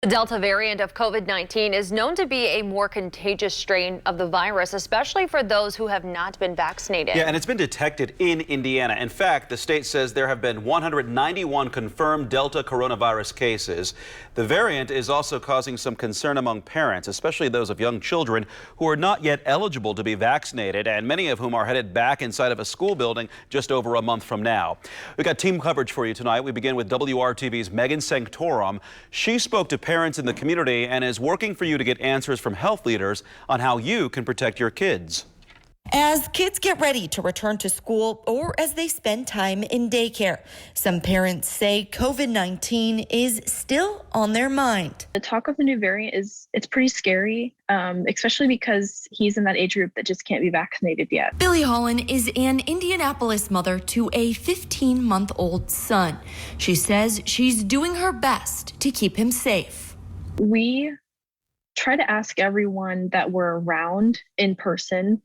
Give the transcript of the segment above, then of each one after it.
The Delta variant of COVID-19 is known to be a more contagious strain of the virus, especially for those who have not been vaccinated. Yeah, and it's been detected in Indiana. In fact, the state says there have been 191 confirmed Delta coronavirus cases. The variant is also causing some concern among parents, especially those of young children who are not yet eligible to be vaccinated, and many of whom are headed back inside of a school building just over a month from now. We've got team coverage for you tonight. We begin with WRTV's Megan Sanctorum. She spoke to parents in the community and is working for you to get answers from health leaders on how you can protect your kids. As kids get ready to return to school or as they spend time in daycare, some parents say COVID-19 is still on their mind. The talk of the new variant it's pretty scary, especially because he's in that age group that just can't be vaccinated yet. Billie Holland is an Indianapolis mother to a 15-month-old son. She says she's doing her best to keep him safe. We try to ask everyone that we're around in person,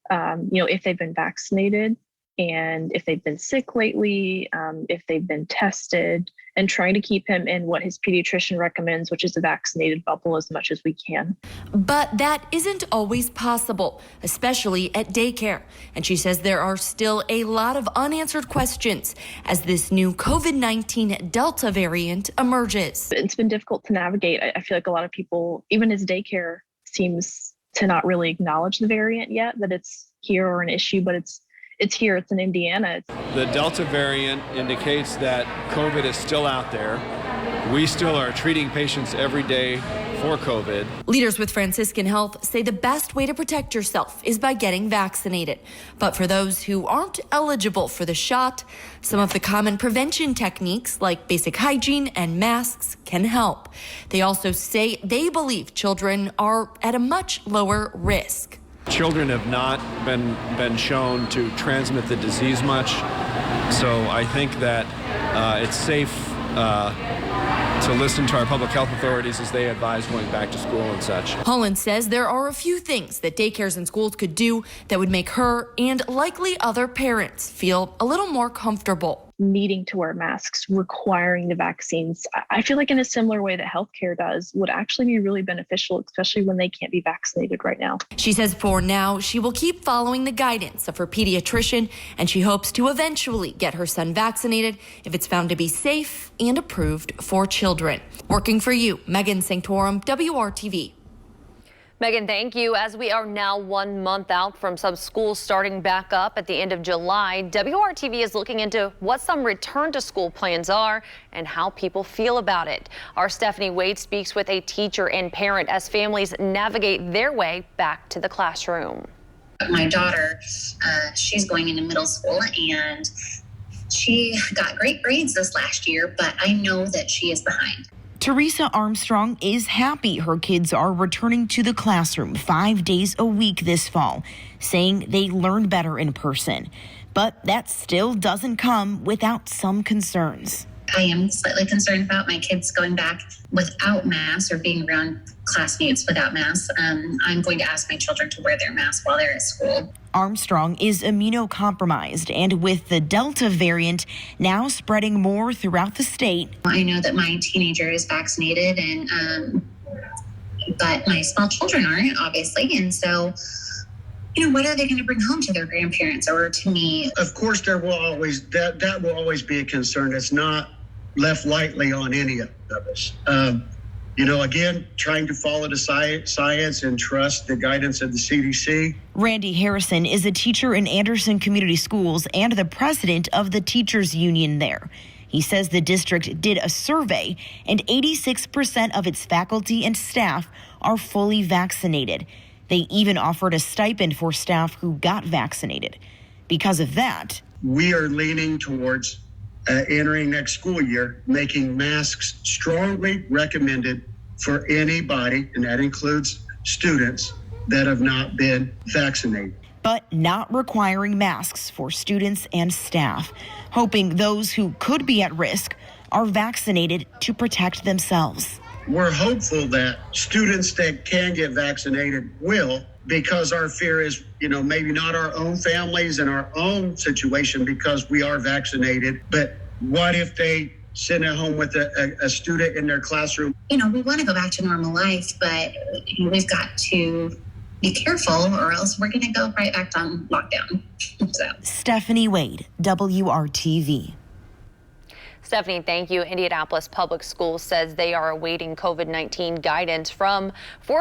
if they've been vaccinated and if they've been sick lately, if they've been tested, and trying to keep him in what his pediatrician recommends, which is a vaccinated bubble, as much as we can. But that isn't always possible, especially at daycare. And she says there are still a lot of unanswered questions as this new COVID-19 Delta variant emerges. It's been difficult to navigate. I feel like a lot of people, even as daycare, seems to not really acknowledge the variant yet, that it's here or an issue, but it's here, it's in Indiana. The Delta variant indicates that COVID is still out there. We still are treating patients every day for COVID. Leaders with Franciscan Health say the best way to protect yourself is by getting vaccinated. But for those who aren't eligible for the shot, some of the common prevention techniques like basic hygiene and masks can help. They also say they believe children are at a much lower risk. Children have not been shown to transmit the disease much, so I think that it's safe to listen to our public health authorities as they advise going back to school and such. Holland says there are a few things that daycares and schools could do that would make her and likely other parents feel a little more comfortable. Needing to wear masks, requiring the vaccines, I feel like in a similar way that healthcare does, would actually be really beneficial, especially when they can't be vaccinated right now. She says for now, she will keep following the guidance of her pediatrician, and she hopes to eventually get her son vaccinated if it's found to be safe and approved for children. Working for you, Megan Sanctorum, WRTV. Megan, thank you. As we are now 1 month out from some schools starting back up at the end of July, WRTV is looking into what some return to school plans are and how people feel about it. Our Stephanie Wade speaks with a teacher and parent as families navigate their way back to the classroom. My daughter, she's going into middle school and she got great grades this last year, but I know that she is behind. Teresa Armstrong is happy her kids are returning to the classroom 5 days a week this fall, saying they learned better in person. But that still doesn't come without some concerns. I am slightly concerned about my kids going back without masks or being around classmates without masks. I'm going to ask my children to wear their masks while they're at school. Armstrong is immunocompromised, and with the Delta variant now spreading more throughout the state. I know that my teenager is vaccinated, but my small children aren't, obviously, and so what are they going to bring home to their grandparents or to me? Of course, there will always that will always be a concern. It's not left lightly on any of us. Again, trying to follow the science and trust the guidance of the CDC. Randy Harrison is a teacher in Anderson Community Schools and the president of the teachers union there. He says the district did a survey and 86% of its faculty and staff are fully vaccinated. They even offered a stipend for staff who got vaccinated. Because of that, we are leaning towards entering next school year, making masks strongly recommended for anybody, and that includes students that have not been vaccinated. But not requiring masks for students and staff, hoping those who could be at risk are vaccinated to protect themselves. We're hopeful that students that can get vaccinated will, because our fear is, maybe not our own families and our own situation because we are vaccinated, but what if they sitting at home with a student in their classroom. We want to go back to normal life, but we've got to be careful or else we're going to go right back on lockdown. Stephanie Wade, WRTV. Stephanie, thank you. Indianapolis Public Schools says they are awaiting COVID-19 guidance for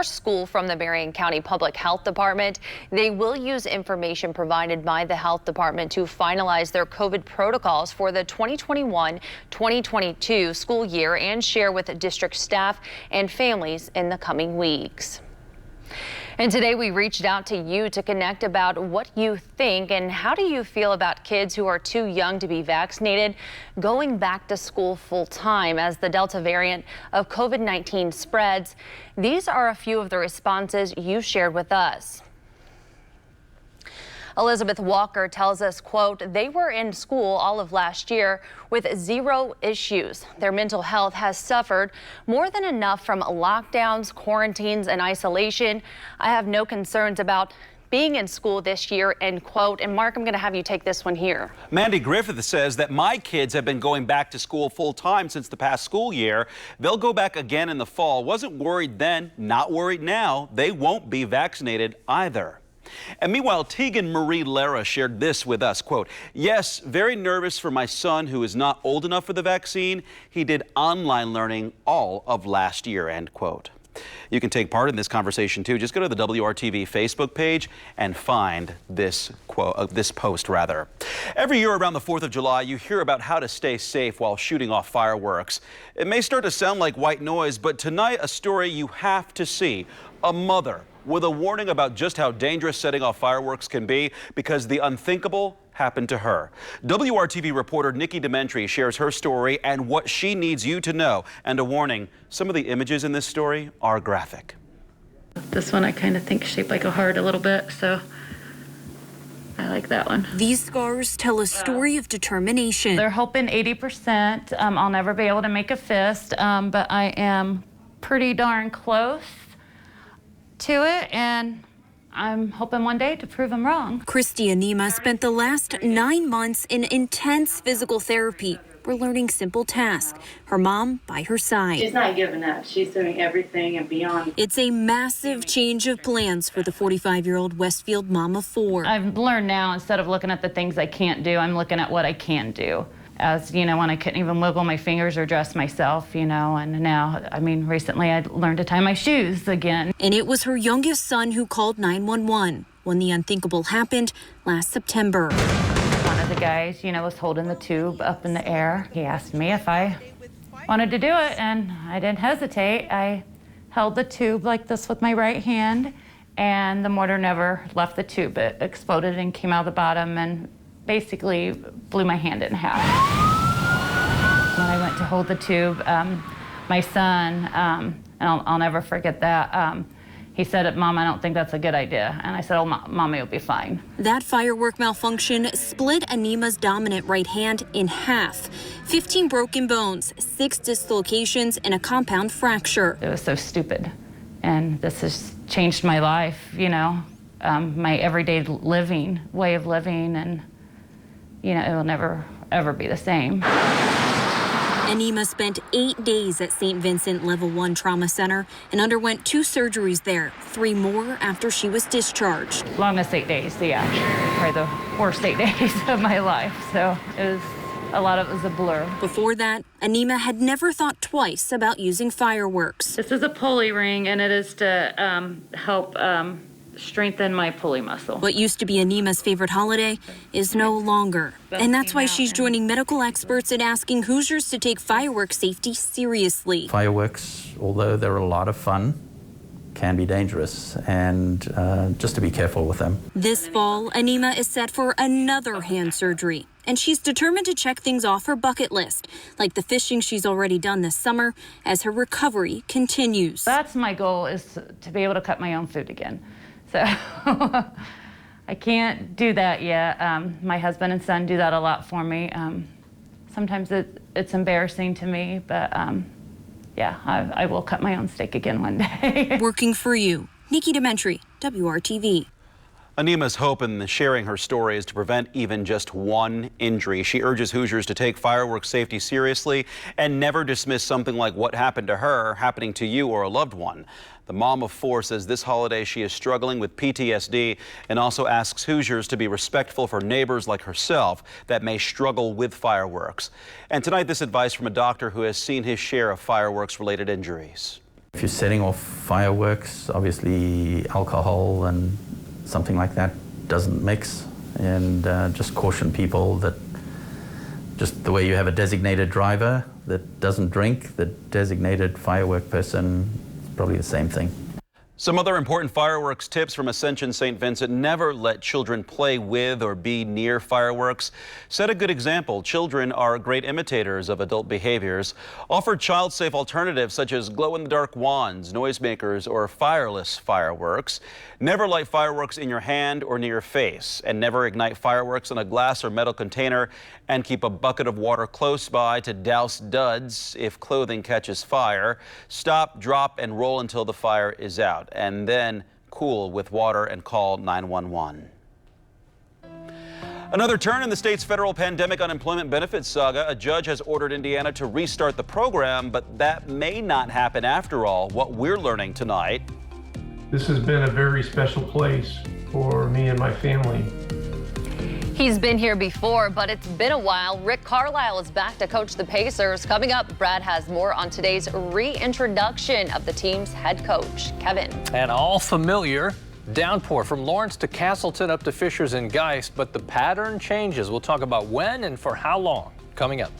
school from the Marion County Public Health Department. They will use information provided by the health department to finalize their COVID protocols for the 2021-2022 school year and share with district staff and families in the coming weeks. And today we reached out to you to connect about what you think and how do you feel about kids who are too young to be vaccinated going back to school full time as the Delta variant of COVID-19 spreads. These are a few of the responses you shared with us. Elizabeth Walker tells us, quote, they were in school all of last year with zero issues. Their mental health has suffered more than enough from lockdowns, quarantines, and isolation. I have no concerns about being in school this year, end quote. And Mark, I'm going to have you take this one here. Mandy Griffith says that my kids have been going back to school full time since the past school year. They'll go back again in the fall. Wasn't worried then, not worried now. They won't be vaccinated either. And meanwhile, Tegan Marie Lara shared this with us, quote, yes, very nervous for my son who is not old enough for the vaccine. He did online learning all of last year, end quote. You can take part in this conversation too. Just go to the WRTV Facebook page and find this quote, this post rather. Every year around the 4th of July, you hear about how to stay safe while shooting off fireworks. It may start to sound like white noise, but tonight a story you have to see. A mother with a warning about just how dangerous setting off fireworks can be because the unthinkable happened to her. WRTV reporter Nikki Dementri shares her story and what she needs you to know. And a warning, some of the images in this story are graphic. This one I kind of think shaped like a heart a little bit, so I like that one. These scars tell a story of determination. They're hoping 80%. I'll never be able to make a fist, but I am pretty darn close to it, and I'm hoping one day to prove them wrong. Christy Anima spent the last 9 months in intense physical therapy. We're learning simple tasks. Her mom by her side. She's not giving up. She's doing everything and beyond. It's a massive change of plans for the 45-year-old Westfield mom of 4. I've learned now, instead of looking at the things I can't do, I'm looking at what I can do. As you know, when I couldn't even wiggle my fingers or dress myself, you know, and now, I mean, recently I learned to tie my shoes again. And it was her youngest son who called 911 when the unthinkable happened last September. One of the guys, you know, was holding the tube up in the air. He asked me if I wanted to do it, and I didn't hesitate. I held the tube like this with my right hand, and the mortar never left the tube. It exploded and came out the bottom and basically blew my hand in half. When I went to hold the tube, my son, and I'll never forget that, he said, Mom, I don't think that's a good idea. And I said, oh, Mommy will be fine. That firework malfunction split Anima's dominant right hand in half. 15 broken bones, 6 dislocations, and a compound fracture. It was so stupid. And this has changed my life, you know, my everyday way of living, and you know, it will never, ever be the same. Anima spent 8 days at St. Vincent Level 1 Trauma Center and underwent 2 surgeries there, 3 more after she was discharged. Longest 8 days, yeah. Probably the worst 8 days of my life. So a lot of it was a blur. Before that, Anima had never thought twice about using fireworks. This is a pulley ring, and it is to help strengthen my pulley muscle. What used to be Anima's favorite holiday is no longer. And that's why she's joining medical experts and asking Hoosiers to take fireworks safety seriously. Fireworks, although they're a lot of fun, can be dangerous, and just to be careful with them. This fall, Anima is set for another hand surgery, and she's determined to check things off her bucket list, like the fishing she's already done this summer, as her recovery continues. That's my goal, is to be able to cut my own food again. So I can't do that yet. My husband and son do that a lot for me. Sometimes it's embarrassing to me, but yeah, I will cut my own steak again one day. Working for you, Nikki Dementri, WRTV. Anima's hope in sharing her story is to prevent even just one injury. She urges Hoosiers to take fireworks safety seriously and never dismiss something like what happened to her happening to you or a loved one. The mom of 4 says this holiday she is struggling with PTSD and also asks Hoosiers to be respectful for neighbors like herself that may struggle with fireworks. And tonight, this advice from a doctor who has seen his share of fireworks-related injuries. If you're setting off fireworks, obviously alcohol and something like that doesn't mix, and just caution people that just the way you have a designated driver that doesn't drink, the designated firework person is probably the same thing. Some other important fireworks tips from Ascension St. Vincent: never let children play with or be near fireworks. Set a good example. Children are great imitators of adult behaviors. Offer child-safe alternatives such as glow-in-the-dark wands, noisemakers, or fireless fireworks. Never light fireworks in your hand or near your face, and never ignite fireworks in a glass or metal container, and keep a bucket of water close by to douse duds if clothing catches fire. Stop, drop, and roll until the fire is out, and then cool with water and call 911. Another turn in the state's federal pandemic unemployment benefits saga. A judge has ordered Indiana to restart the program, but that may not happen after all. What we're learning tonight. This has been a very special place for me and my family. He's been here before, but it's been a while. Rick Carlisle is back to coach the Pacers. Coming up, Brad has more on today's reintroduction of the team's head coach, Kevin. An all familiar downpour from Lawrence to Castleton up to Fishers and Geist, but the pattern changes. We'll talk about when and for how long coming up.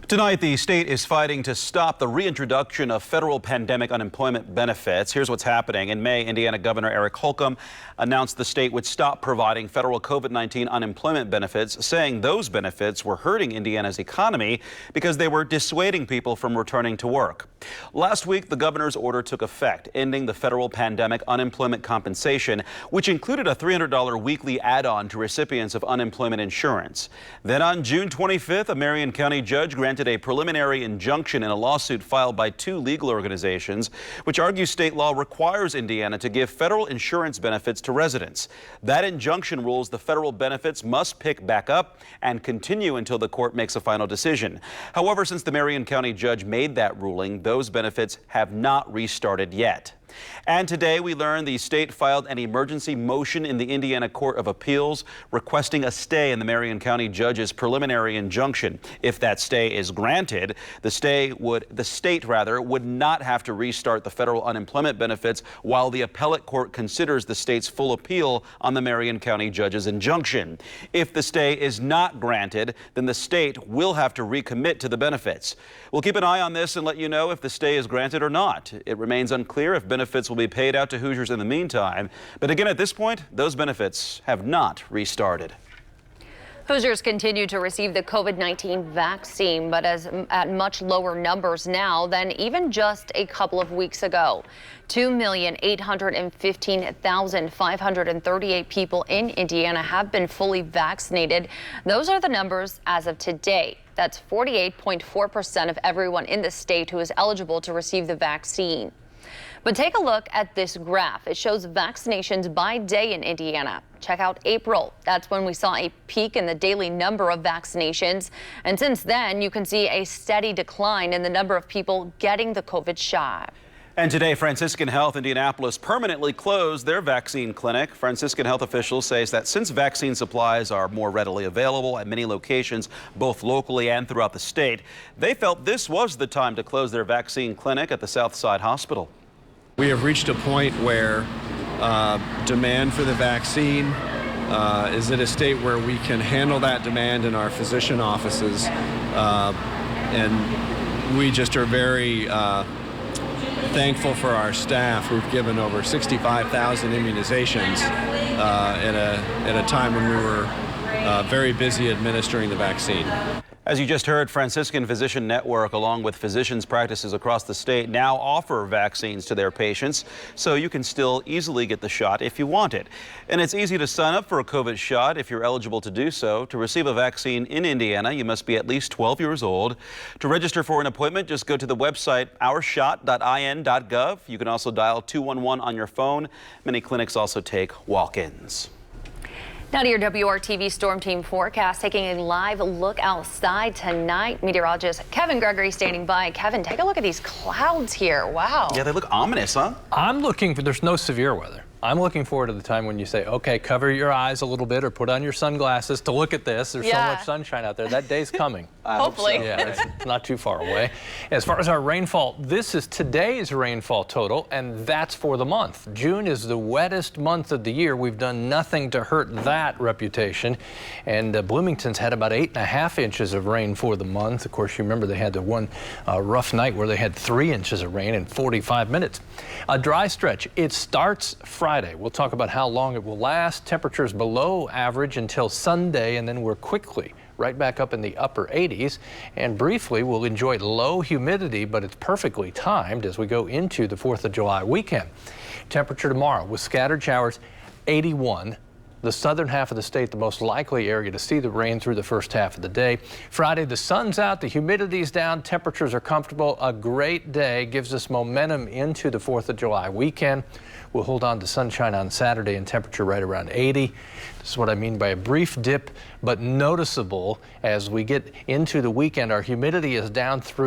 Tonight, the state is fighting to stop the reintroduction of federal pandemic unemployment benefits. Here's what's happening. In May, Indiana Governor Eric Holcomb announced the state would stop providing federal COVID-19 unemployment benefits, saying those benefits were hurting Indiana's economy because they were dissuading people from returning to work. Last week, the governor's order took effect, ending the federal pandemic unemployment compensation, which included a $300 weekly add-on to recipients of unemployment insurance. Then on June 25th, a Marion County judge granted a preliminary injunction in a lawsuit filed by 2 legal organizations, which argues state law requires Indiana to give federal insurance benefits to residents. That injunction rules the federal benefits must pick back up and continue until the court makes a final decision. However, since the Marion County judge made that ruling, those benefits have not restarted yet. And today we learned the state filed an emergency motion in the Indiana Court of Appeals requesting a stay in the Marion County judge's preliminary injunction. If that stay is granted, the state would not have to restart the federal unemployment benefits while the appellate court considers the state's full appeal on the Marion County judge's injunction. If the stay is not granted, then the state will have to recommit to the benefits. We'll keep an eye on this and let you know if the stay is granted or not. It remains unclear if benefits will be paid out to Hoosiers in the meantime. But again, at this point, those benefits have not restarted. Hoosiers continue to receive the COVID-19 vaccine, but at much lower numbers now than even just a couple of weeks ago. 2,815,538 people in Indiana have been fully vaccinated. Those are the numbers as of today. That's 48.4% of everyone in the state who is eligible to receive the vaccine. But take a look at this graph. It shows vaccinations by day in Indiana. Check out April. That's when we saw a peak in the daily number of vaccinations. And since then, you can see a steady decline in the number of people getting the COVID shot. And today, Franciscan Health Indianapolis permanently closed their vaccine clinic. Franciscan Health officials say that since vaccine supplies are more readily available at many locations, both locally and throughout the state, they felt this was the time to close their vaccine clinic at the Southside Hospital. We have reached a point where demand for the vaccine is at a state where we can handle that demand in our physician offices, and we just are very thankful for our staff who've given over 65,000 immunizations at a time when we were very busy administering the vaccine. As you just heard, Franciscan Physician Network, along with physicians' practices across the state, now offer vaccines to their patients, so you can still easily get the shot if you want it. And it's easy to sign up for a COVID shot if you're eligible to do so. To receive a vaccine in Indiana, you must be at least 12 years old. To register for an appointment, just go to the website ourshot.in.gov. You can also dial 211 on your phone. Many clinics also take walk-ins. Now to your WRTV Storm Team forecast, taking a live look outside tonight. Meteorologist Kevin Gregory standing by. Kevin, take a look at these clouds here. Wow. Yeah, they look ominous, huh? I'm looking for, there's no severe weather. I'm looking forward to the time when you say, okay, cover your eyes a little bit or put on your sunglasses to look at this. There's so much sunshine out there. That day's coming. Hopefully. Yeah, it's not too far away. As far as our rainfall, this is today's rainfall total, and that's for the month. June is the wettest month of the year. We've done nothing to hurt that reputation. And Bloomington's had about 8.5 inches of rain for the month. Of course, you remember they had the one rough night where they had 3 inches of rain in 45 minutes. A dry stretch. It starts Friday. We'll talk about how long it will last. Temperatures below average until Sunday, and then we're quickly right back up in the upper 80s. And briefly, we'll enjoy low humidity, but it's perfectly timed as we go into the 4th of July weekend. Temperature tomorrow with scattered showers, 81. The southern half of the state, the most likely area to see the rain through the first half of the day. Friday, the sun's out, the humidity's down, temperatures are comfortable. A great day, gives us momentum into the 4th of July weekend. We'll hold on to sunshine on Saturday and temperature right around 80. This is what I mean by a brief dip, but noticeable as we get into the weekend. Our humidity is down through